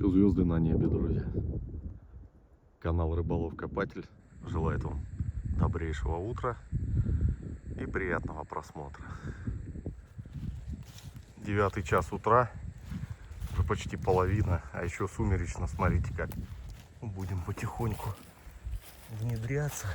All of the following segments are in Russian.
Все звезды на небе, друзья. Канал Рыболов Копатель желает вам добрейшего утра и приятного просмотра. 9 час утра, уже почти половина, а еще сумеречно. Смотрите как. Будем потихоньку внедряться.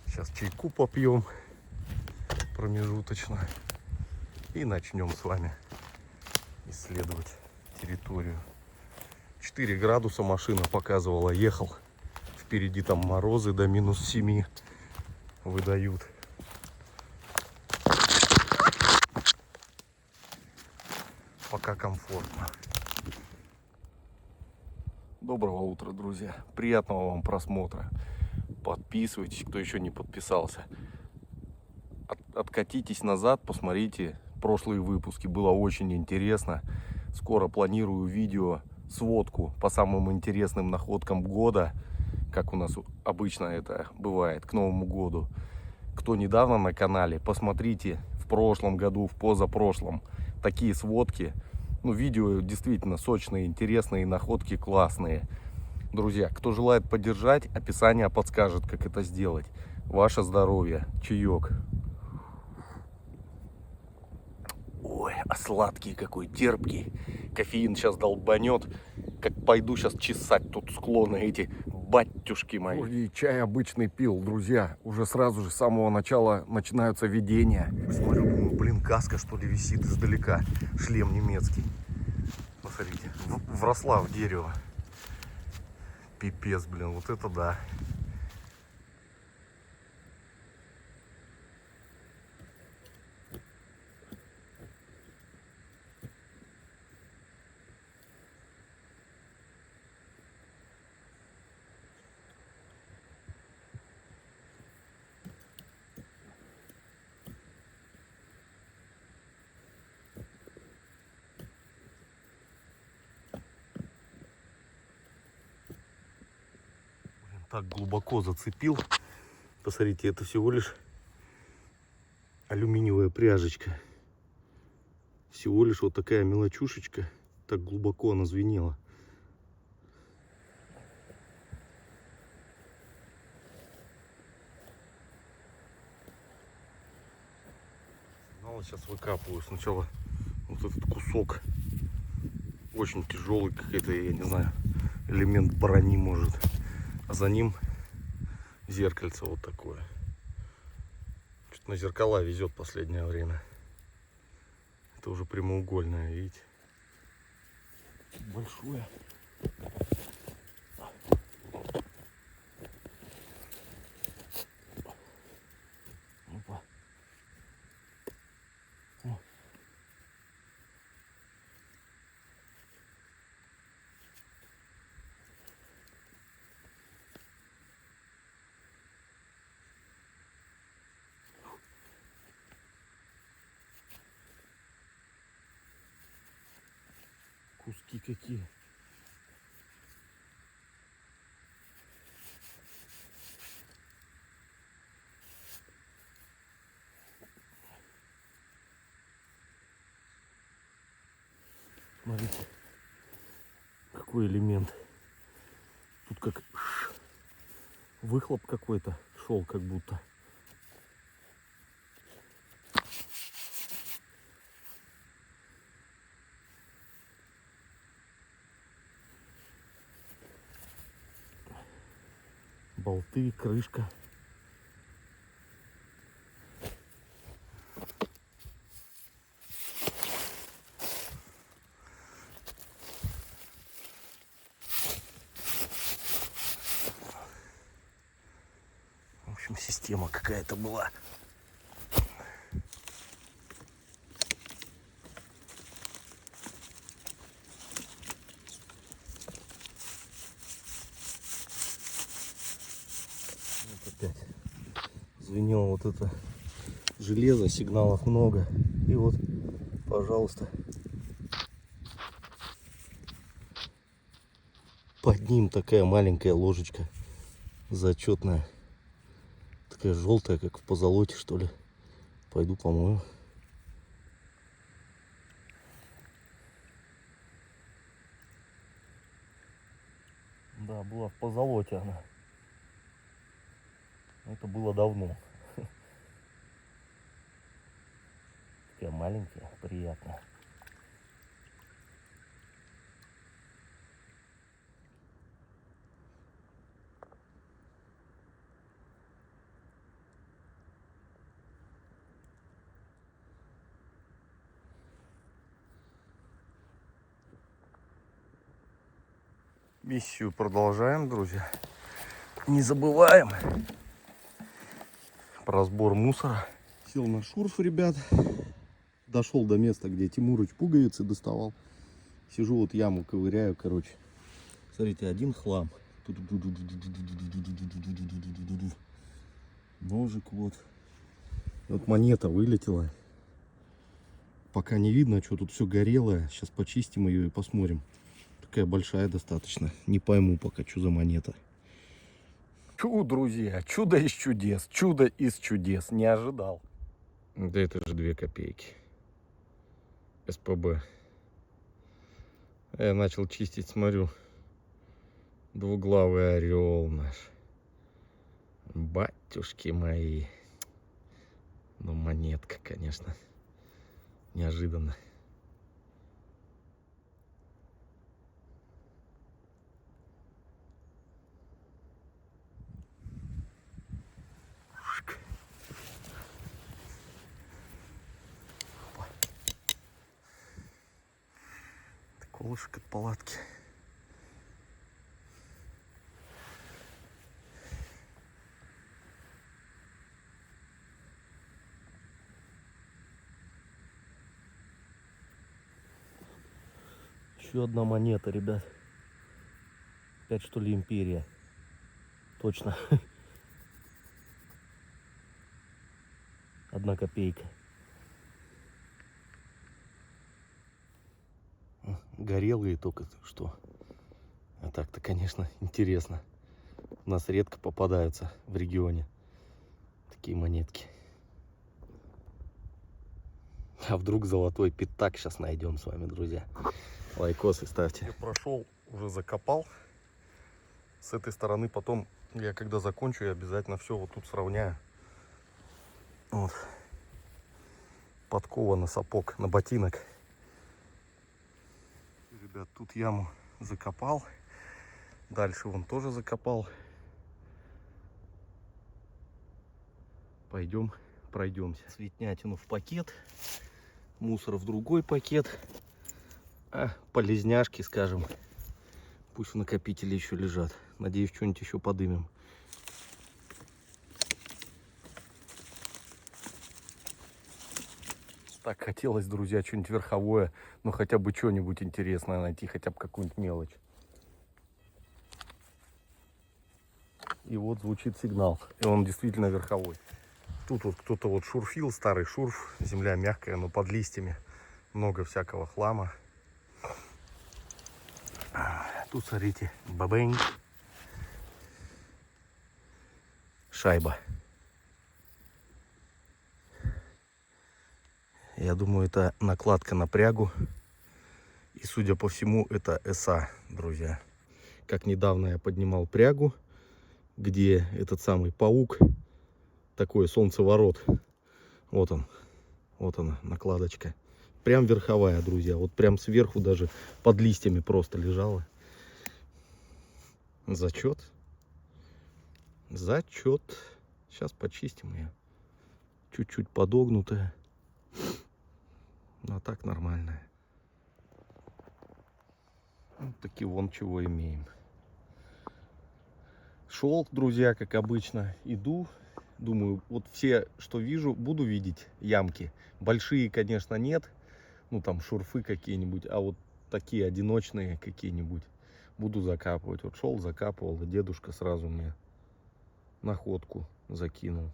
Сейчас чайку попьем промежуточно и начнем с вами исследовать территорию. 4 градуса машина показывала, ехал. Впереди там морозы до -7 выдают. Пока комфортно. Доброго утра, друзья. Приятного вам просмотра. Подписывайтесь, кто еще не подписался. Откатитесь назад, посмотрите прошлые выпуски. Было очень интересно. Скоро планирую видео, сводку по самым интересным находкам года. Как у нас обычно это бывает к Новому году. Кто недавно на канале, посмотрите в прошлом году, в позапрошлом. Такие сводки. Ну, видео действительно сочные, интересные, находки классные. Друзья, кто желает поддержать, описание подскажет, как это сделать. Ваше здоровье. Чаек. Ой, а сладкий какой, терпкий. Кофеин сейчас долбанет. Как пойду сейчас чесать тут склоны эти, батюшки мои. Вроде чай обычный пил, друзья. Уже сразу же с самого начала начинаются видения. Смотрю, думаю, блин, каска что ли висит издалека. Шлем немецкий. Посмотрите, вросла в дерево. Пипец, блин, вот это да. Так глубоко зацепил. Посмотрите, это всего лишь алюминиевая пряжечка. Всего лишь вот такая мелочушечка. Так глубоко она звенела. Ну, сейчас выкапываю сначала вот этот кусок. Очень тяжелый какой-то, я не знаю, элемент брони может. А за ним зеркальце вот такое. Что-то на зеркала везет в последнее время. Это уже прямоугольное, видите? Большое. Опа. О. Куски какие. Смотрите, какой элемент. Тут как выхлоп какой-то шел, как будто. Болты, крышка. В общем, система какая-то была. Вот опять звенело вот это железо, сигналов много. И вот, пожалуйста, под ним такая маленькая ложечка зачетная. Такая желтая, как в позолоте, что ли. Пойду помою. Да, была в позолоте она. Это было давно. Такая маленькая, приятная. Миссию продолжаем, друзья. Не забываем про сбор мусора. Сел на шурф, ребят. Дошел до места, где Тимурыч пуговицы доставал. Сижу, вот яму ковыряю, короче. Смотрите, один хлам. Ножик вот. Вот монета вылетела. Пока не видно, что тут все горелое. Сейчас почистим ее и посмотрим. Такая большая достаточно. Не пойму пока, что за монета. Чудо, друзья, чудо из чудес. Чудо из чудес. Не ожидал. Да это же 2 копейки. СПБ. Я начал чистить, смотрю. Двуглавый орел наш. Батюшки мои. Ну, монетка, конечно. Неожиданно. Колышек от палатки. Еще одна монета, ребят. Опять что ли империя? Точно. 1 копейка. Горелые только что. А так-то, конечно, интересно. У нас редко попадаются в регионе такие монетки. А вдруг золотой пятак сейчас найдем с вами, друзья. Лайкосы ставьте. Я прошел, уже закопал. С этой стороны потом, я когда закончу, я обязательно все вот тут сравняю. Вот. Подкова на сапог, на ботинок. Ребят, тут яму закопал. Дальше вон тоже закопал. Пойдем пройдемся. Светнятину в пакет. Мусор в другой пакет. А полезняшки, скажем, пусть в накопителе еще лежат. Надеюсь, что-нибудь еще подымем. Так хотелось, друзья, что-нибудь верховое, ну хотя бы что-нибудь интересное найти, хотя бы какую-нибудь мелочь. И вот звучит сигнал, и он действительно верховой. Тут вот кто-то вот шурфил, старый шурф, земля мягкая, но под листьями много всякого хлама. Тут, смотрите, бабэнь. Шайба. Я думаю, это накладка на прягу. И, судя по всему, это СА, друзья. Как недавно я поднимал прягу, где этот самый паук, такой солнцеворот. Вот он. Вот она, накладочка. Прям верховая, друзья. Вот прям сверху даже под листьями просто лежала. Зачет. Зачет. Сейчас почистим ее. Чуть-чуть подогнутая. А так нормальная. Вот таки вон чего имеем. Шел, друзья, как обычно. Иду. Думаю, вот все, что вижу, буду видеть ямки. Большие, конечно, нет. Ну, там шурфы какие-нибудь. А вот такие одиночные какие-нибудь буду закапывать. Вот шел, закапывал, и дедушка сразу мне находку закинул.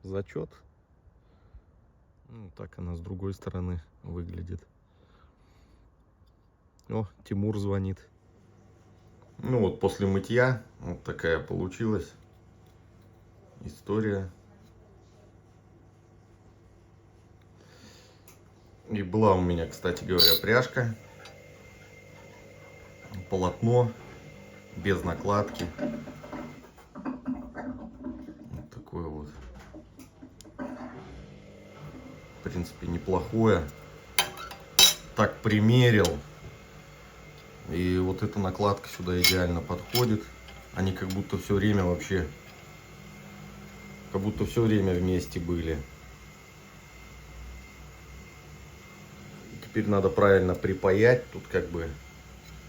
Зачет. Ну, так она с другой стороны выглядит. О, Тимур звонит. Ну вот после мытья вот такая получилась история. И была у меня, кстати говоря, пряжка, полотно. без накладки. Вот такое вот. В принципе, неплохое. Так примерил. И вот эта накладка сюда идеально подходит. Они как будто все время вообще, как будто все время вместе были. Теперь надо правильно припаять. Тут как бы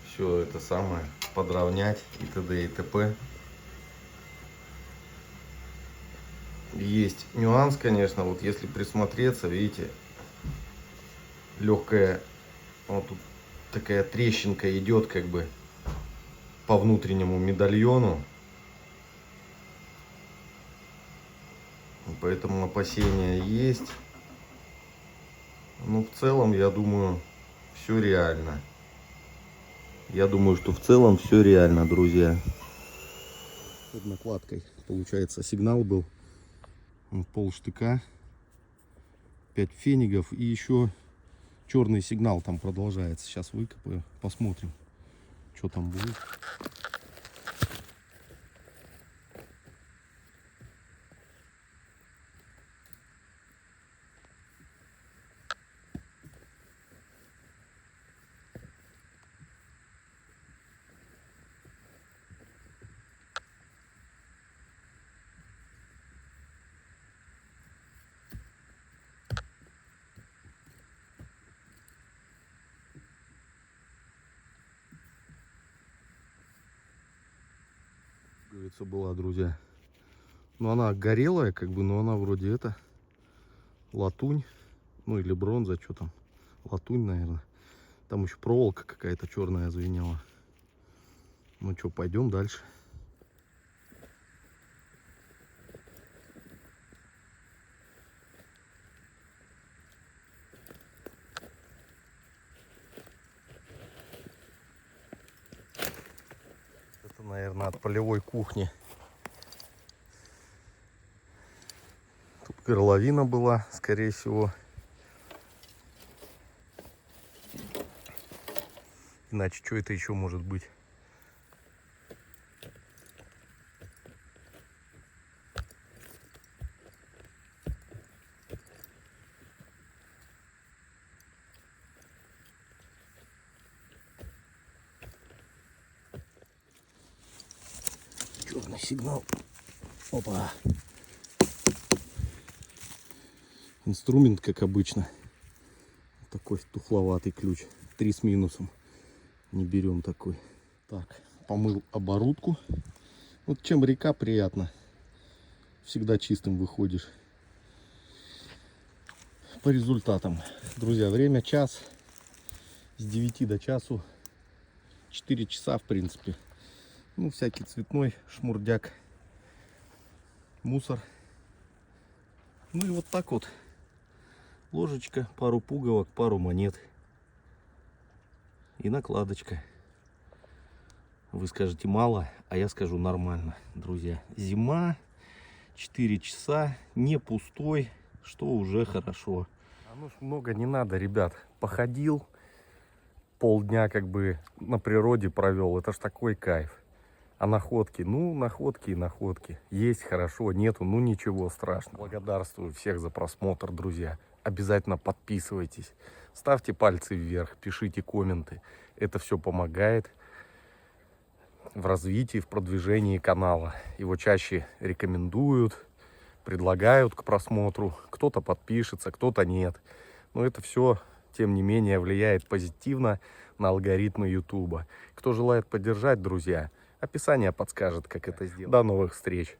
все это самое подровнять и т.д. и т.п. Есть нюанс, конечно, вот если присмотреться, видите, легкая, вот тут такая трещинка идет как бы по внутреннему медальону. Поэтому опасения есть. Но в целом, я думаю, все реально. Я думаю, что в целом все реально, друзья. Под накладкой, получается, сигнал был полштыка, 5 фенигов и еще черный сигнал там продолжается. Сейчас выкопаю, посмотрим, что там будет. Говорится, была, друзья. Но она горелая, как бы, но она вроде это латунь, ну или бронза, что там, латунь, наверное. Там еще проволока какая-то черная звенела. Ну что, пойдем дальше. Это, наверное, от полевой кухни. Тут горловина была, скорее всего. Иначе что это еще может быть? Черный сигнал. Опа. Инструмент, как обычно. Такой тухловатый ключ. 3 с минусом. Не берем такой. Так, помыл оборудку. Вот чем река приятно. Всегда чистым выходишь. По результатам. Друзья, время час. С 9 до часу. 4 часа, в принципе. Ну, всякий цветной шмурдяк. Мусор. Ну и вот так вот. Ложечка, пару пуговок, пару монет. И накладочка. Вы скажете мало, а я скажу нормально, друзья. Зима, 4 часа, не пустой, что уже хорошо. А ну ж много не надо, ребят. Походил, полдня как бы на природе провел. Это ж такой кайф. А находки, ну находки и находки. Есть хорошо, нету, ну ничего страшного. Благодарствую всех за просмотр, друзья. Обязательно подписывайтесь, ставьте пальцы вверх, пишите комменты. Это все помогает в развитии, в продвижении канала. Его чаще рекомендуют, предлагают к просмотру. Кто-то подпишется, кто-то нет. Но это все, тем не менее, влияет позитивно на алгоритмы YouTube. Кто желает поддержать, друзья, описание подскажет, как это сделать. До новых встреч!